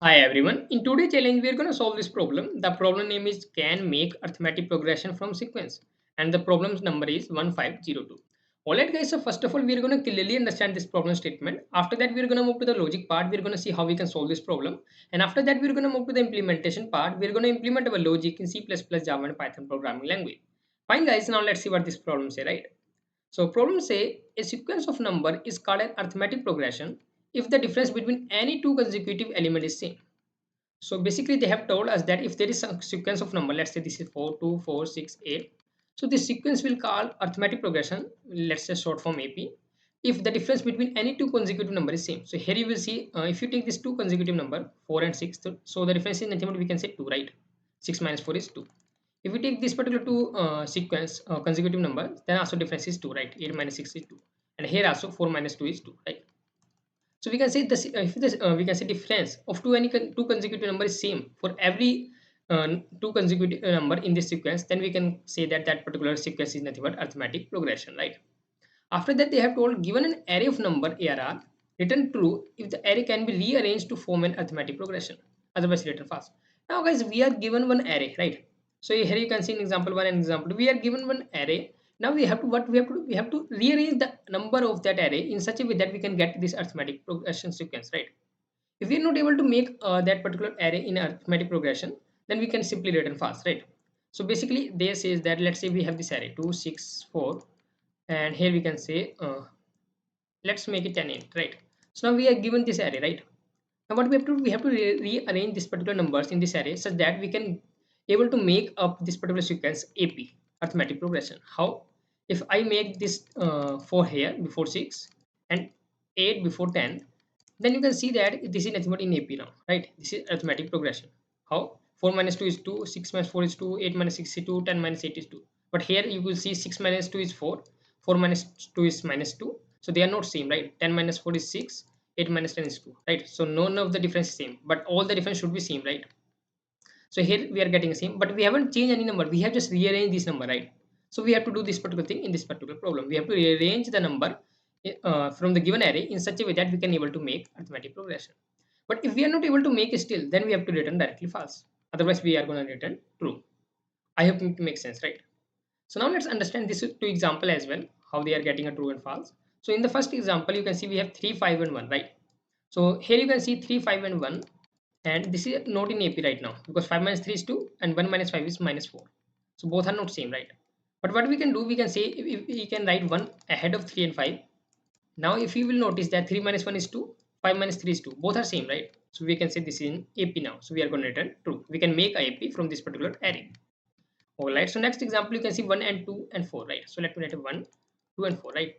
Hi everyone. In today's challenge, we are going to solve this problem. The problem name is can make arithmetic progression from sequence, and the problem's number is 1502. Alright, guys. So first of all, we are going to clearly understand this problem statement. After that, we are going to move to the logic part. We are going to see how we can solve this problem, and after that, we are going to move to the implementation part. We are going to implement our logic in C++, Java, and Python programming language. Fine, guys. Now let's see what this problem say. Right. So problem say a sequence of number is called an arithmetic progression if the difference between any two consecutive elements is same. So basically they have told us that if there is a sequence of number, let's say this is 4, 2, 4, 6, 8. So this sequence will call arithmetic progression, let's say short form AP, if the difference between any two consecutive number is same. So here you will see if you take this two consecutive number 4 and 6, so the difference is nothing but we can say 2, right? 6 minus 4 is 2. If we take this particular two sequence consecutive number, then also difference is 2, right? 8 minus 6 is 2, and here also 4 minus 2 is 2, right? So we can say this if this we can say difference of two consecutive number is same for every two consecutive number in this sequence, then we can say that that particular sequence is nothing but arithmetic progression, right? After that, they have told given an array of number ARR, return true if the array can be rearranged to form an arithmetic progression. Otherwise, return false. Now, guys, we are given one array, right? So here you can see in example one and example two. We are given one array. Now we have to what we have to do? We have to rearrange the number of that array in such a way that we can get this arithmetic progression sequence, right? If we are not able to make that particular array in arithmetic progression, then we can simply return false, right? So basically, they says that let's say we have this array 2, 6, 4, and here we can say let's make it 10 int, right? So now we are given this array, right? Now what we have to do, we have to rearrange this particular numbers in this array such that we can able to make up this particular sequence AP, arithmetic progression. How? If I make this 4 here before 6 and 8 before 10, then you can see that this is nothing but in AP now, right? This is arithmetic progression. How? 4 minus 2 is 2, 6 minus 4 is 2, 8 minus 6 is 2, 10 minus 8 is 2. But here you will see 6 minus 2 is 4, 4 minus 2 is minus 2. So they are not same, right? 10 minus 4 is 6, 8 minus 10 is 2, right? So none of the difference is same, but all the difference should be same, right? So here we are getting same, but we haven't changed any number. We have just rearranged this number, right? So we have to do this particular thing in this particular problem. We have to rearrange the number from the given array in such a way that we can able to make arithmetic progression. But if we are not able to make it still, then we have to return directly false. Otherwise, we are going to return true. I hope it makes sense, right? So now let's understand this two example as well, how they are getting a true and false. So in the first example, you can see we have 3, 5, and 1, right? So here you can see 3, 5, and 1, and this is not in AP right now because 5 minus 3 is 2 and 1 minus 5 is minus 4. So both are not same, right? But what we can do, we can say if we can write 1 ahead of 3 and 5. Now if you will notice that 3 minus 1 is 2, 5 minus 3 is 2. Both are same, right? So we can say this is in AP now. So we are going to return true. We can make a AP from this particular array. Alright, so next example you can see 1 and 2 and 4, right? So let me write a 1, 2 and 4, right?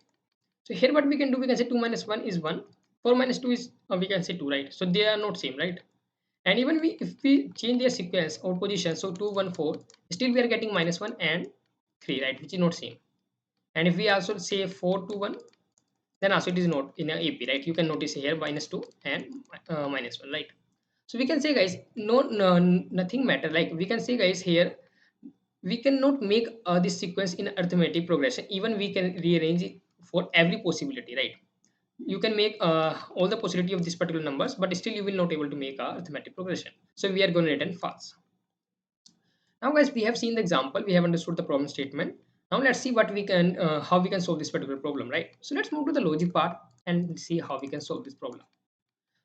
So here what we can do, we can say 2 minus 1 is 1, 4 minus 2 is we can say 2, right? So they are not same, right? And even we if we change their sequence or position, so 2, 1, 4, still we are getting minus 1 and 3, right? Which is not same. And if we also say 4 to 1, then also it is not in a AP, right? You can notice here minus 2 and minus 1, right? So we can say guys, no nothing matter. Like we can say guys here, we cannot make this sequence in arithmetic progression. Even we can rearrange it for every possibility, right? You can make all the possibility of this particular numbers, but still you will not able to make a arithmetic progression. So we are going to return false. Now guys, we have seen the example, we have understood the problem statement. Now let's see what we can how we can solve this particular problem, right? So let's move to the logic part and see how we can solve this problem.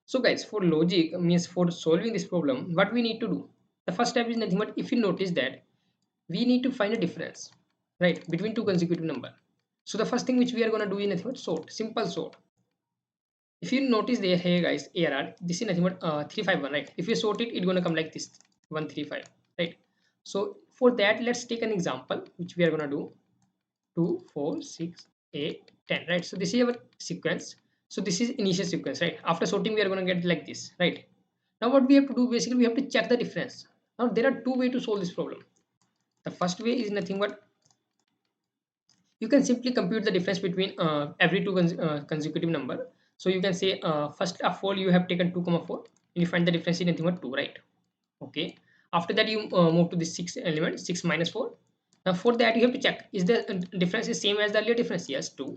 So guys, for logic means for solving this problem, what we need to do, the first step is nothing but if you notice that we need to find a difference, right, between two consecutive number. So the first thing which we are going to do is nothing but sort, simple sort. If you notice there, hey guys, ARR, this is nothing but 351, right? If you sort it, it's going to come like this 135, right? So for that, let's take an example which we are going to do 2, 4, 6, 8, 10, right? So this is our sequence. So this is initial sequence, right? After sorting, we are going to get like this, right? Now what we have to do, basically we have to check the difference. Now there are two ways to solve this problem. The first way is nothing but you can simply compute the difference between every two consecutive number. So you can say first of all you have taken 2 comma 4 and you find the difference in nothing but 2, right? Okay, after that you move to the 6 element, 6 minus 4. Now for that you have to check is the difference is same as the earlier difference, yes, 2.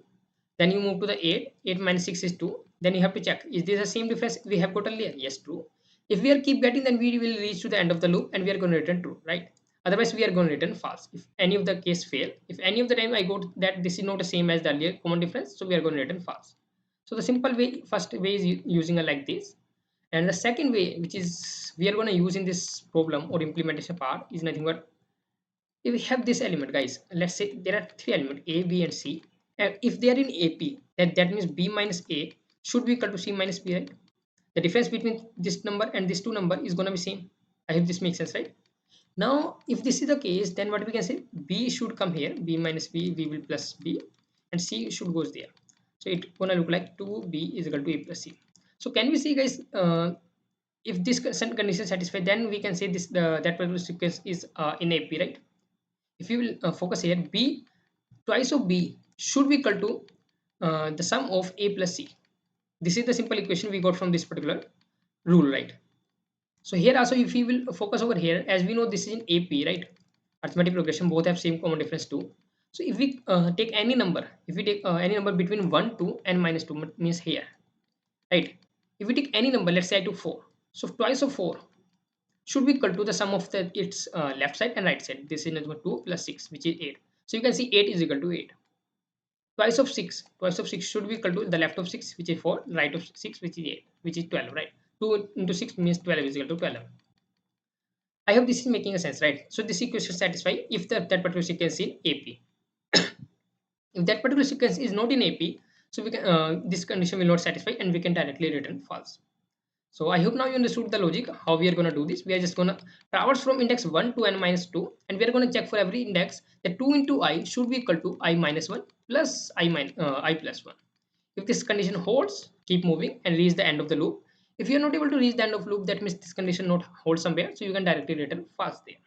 Then you move to the 8, 8 minus 6 is 2. Then you have to check is this the same difference we have got earlier, yes, true. If we are keep getting, then we will reach to the end of the loop and we are going to return true, right? Otherwise we are going to return false if any of the case fail. If any of the time I go to that this is not the same as the earlier common difference, so we are going to return false. So the simple way, first way is using a like this, and the second way which is we are going to use in this problem or implementation part is nothing but, if we have this element guys, let's say there are three elements a, b and c, and if they are in ap, that means b minus a should be equal to c minus b, right? The difference between this number and this two number is going to be same. I hope this makes sense, right? Now if this is the case, then what we can say, b should come here, b minus b, b will plus b, and c should goes there. So it gonna look like 2b is equal to a plus c. So can we see guys, if this condition satisfied, then we can say this that particular sequence is in ap, right? If you will focus here, b twice of b should be equal to the sum of a plus c. This is the simple equation we got from this particular rule, right? So here also if we will focus over here, as we know this is in AP, right? Arithmetic progression both have same common difference too. So if we take any number, if we take any number between 1 to n minus 2 means here, right? If we take any number, let's say I took 4. So twice of 4 should be equal to the sum of its left side and right side. This is number 2 plus 6 which is 8. So you can see 8 is equal to 8. Twice of 6 should be equal to the left of 6 which is 4, right of 6 which is 8, which is 12, right? 2 into 6 means 12 is equal to 12. I hope this is making a sense, right? So this equation satisfy if that particular sequence is in AP. If that particular sequence is not in AP, so we can this condition will not satisfy and we can directly return false. So I hope now you understood the logic how we are going to do this. We are just going to traverse from index 1 to n minus 2, and we are going to check for every index that 2 into I should be equal to I minus 1 plus I plus 1. If this condition holds, keep moving and reach the end of the loop. If you are not able to reach the end of loop, that means this condition not hold somewhere, so you can directly return false there.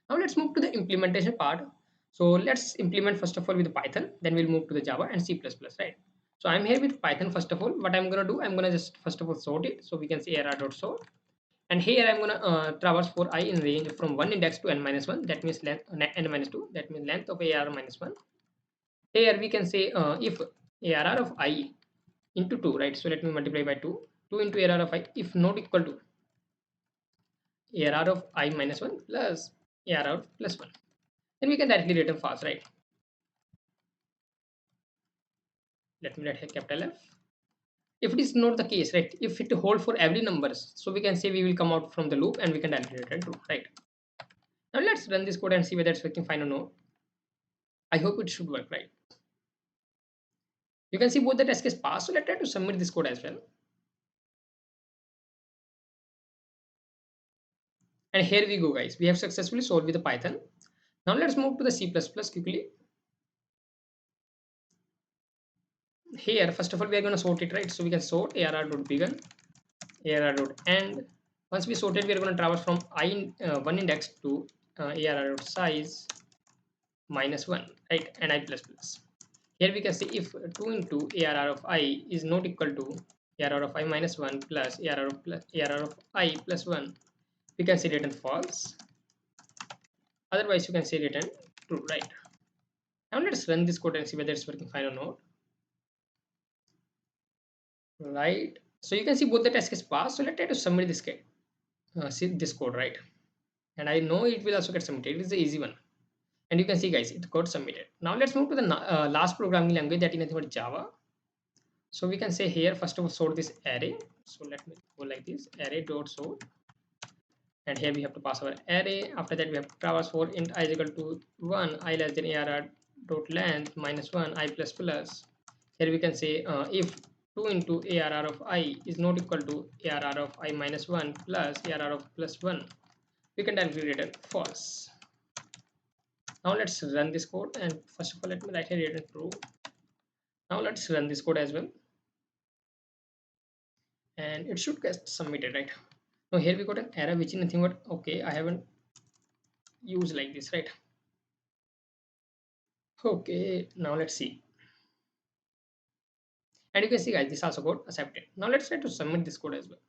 Now let's move to the implementation part. So let's implement first of all with Python, then we'll move to the Java and C++, right? So I'm here with Python first of all. What I'm gonna do, I'm gonna just first of all sort it. So we can say arr.sort, and here I'm gonna traverse for I in range from one index to n minus one. That means length n minus two. That means length of arr minus one. Here we can say if arr of I into 2, right? So let me multiply by 2. 2 into arr of I if not equal to arr of I minus 1 plus arr of plus 1. Then we can directly return false, right? Let me write here capital F. If it is not the case, right? If it hold for every numbers, so we can say we will come out from the loop and we can directly return true, right? Now let's run this code and see whether it's working fine or not. I hope it should work, right? You can see both the test case pass. So let's try to submit this code as well. And here we go, guys. We have successfully solved with the Python. Now let's move to the C++ quickly. Here, first of all, we are going to sort it, right? So we can sort arr.begin, arr.end. Once we sort it, we are going to traverse from one index to arr.size minus 1, right? And I plus plus. Here we can see if 2 into arr of I is not equal to arr of I minus 1 plus arr of I plus 1, we can say return false. Otherwise, you can say return true, right? Now let's run this code and see whether it's working fine or not. Right. So you can see both the test case pass. So let's try to submit this code. See this code, right? And I know it will also get submitted. It is the easy one. And you can see, guys, it got submitted. Now let's move to the last programming language, that is nothing but Java. So we can say here first of all sort this array. So let me go like this, array dot sort, and here we have to pass our array. After that we have to traverse for int I is equal to 1, I less than arr dot length minus 1, I plus plus. Here we can say if 2 into arr of I is not equal to arr of I minus 1 plus arr of plus 1, we can directly return false. Now let's run this code, and first of all let me write here return true. Now let's run this code as well, and it should get submitted, right? Now here we got an error which is nothing but, okay, I haven't used like this, right? Okay, now let's see. And you can see, guys, this also got accepted. Now let's try to submit this code as well,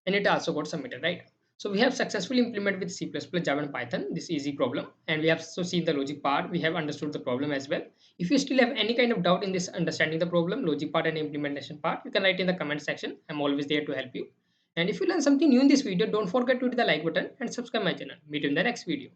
and it also got submitted, right? So we have successfully implemented with C++, Java and Python this easy problem, and we have also seen the logic part. We have understood the problem as well. If you still have any kind of doubt in this understanding the problem, logic part and implementation part, you can write in the comment section. I'm always there to help you. And if you learn something new in this video, don't forget to hit the like button and subscribe my channel. Meet you in the next video.